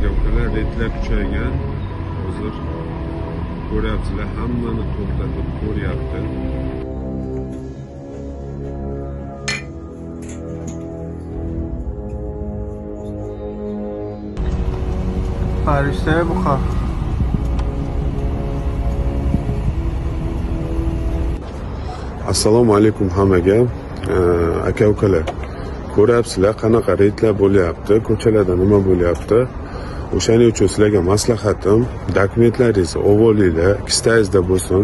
aka-ukalar, reydlar kuchaygan. Hozir ko'ryapsizlar, hammani to'xtatib ko'ryapti. Farishta Buxor. Assalomu alaykum hammaga. Aka-ukalar, ko'ryapsizlar qanaqa reydlar bo'lyapti, ko'chalarda nima bo'lyapti. O'shaning uchun sizlarga maslahatim, dokumentlaringizni olinglar, ikkitangizda bo'lsin.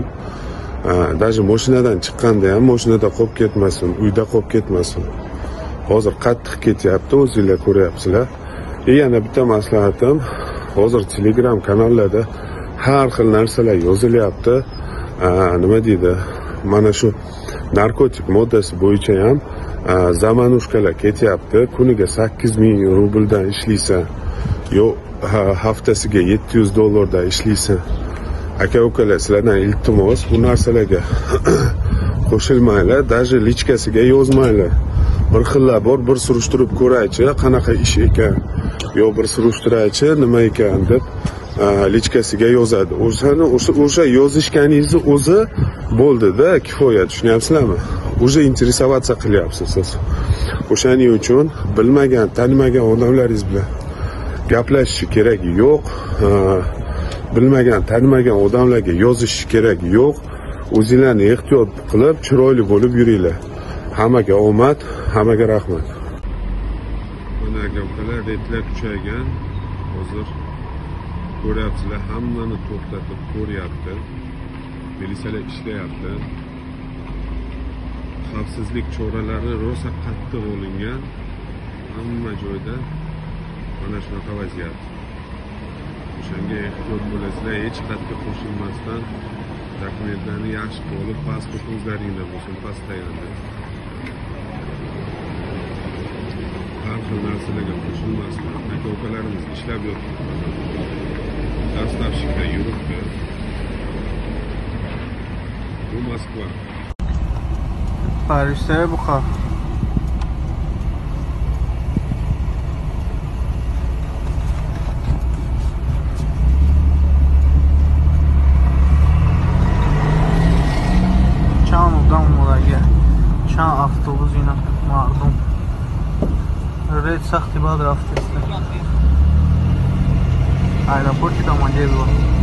Даже mashinadan chiqqanda ham mashinada qolib ketmasin, uyda qolib ketmasin. Hozir qattiq ketyapti, o'zingizlar ko'ryapsizlar. Yana bitta maslahatim, hozir Telegram kanallarda har xil narsalar yozilyapti. Nima deydi? Mana shu narkotik moddasi bo'yicha ham zamanushkalar ketyapti. Kuniga 8000 rubldan ishlaysan, yo haftasiga $700 ishlaysan. Aka-ukalar, sizlardan iltimos, bu narsalarga qo'shilmanglar, даже lichkasiga yozmanglar. Bir xillar bor, bir surishtirib ko'raychi, qanaqa ish ekan, yo bir surishtiraychi, nima ekan deb lichkasiga yozadi. O'sha yozishganingizni o'zi bo'ldi-da, kifoya, tushunyapsizlarmi? O'sha interesovatsiya qilyapsiz siz. O'shaning uchun bilmagan, tanimagan odamlaringiz bilan gaplashish kerak yo'q. Bilmagan, tanimagan odamlarga yozish kerak yo'q. O'zinglarni ehtiyot qilib, chiroyli bo'lib yuringlar. Hammaga omad, hammaga rahmat. Mana aka-ukalar, reydlar kuchaygan. Hozir ko'ryapsizlar, hammani to'xtatib ko'ryapti. Militsiyalar ishlayapti. Xavfsizlik choralari rosa qattiq olingan. Hamma joyda mana shunaqa vaziyat. O'shanga ehtiyot bo'lasizlar, hech qayerga qo'shilmasdan dokumentlarni yaxshi olib, pasportingizlaringda bo'lsin, pastayanda. Har xil narsalarga qo'shilmasdan aka-ukalarimiz ishlab yotibdi. Dostavщикda yuribdi. Bu Moskva. Farishta Buxor. چند اتوبوس اینا مردم رید سختی باید رفت است. ایرپورتی تا منجیل بود.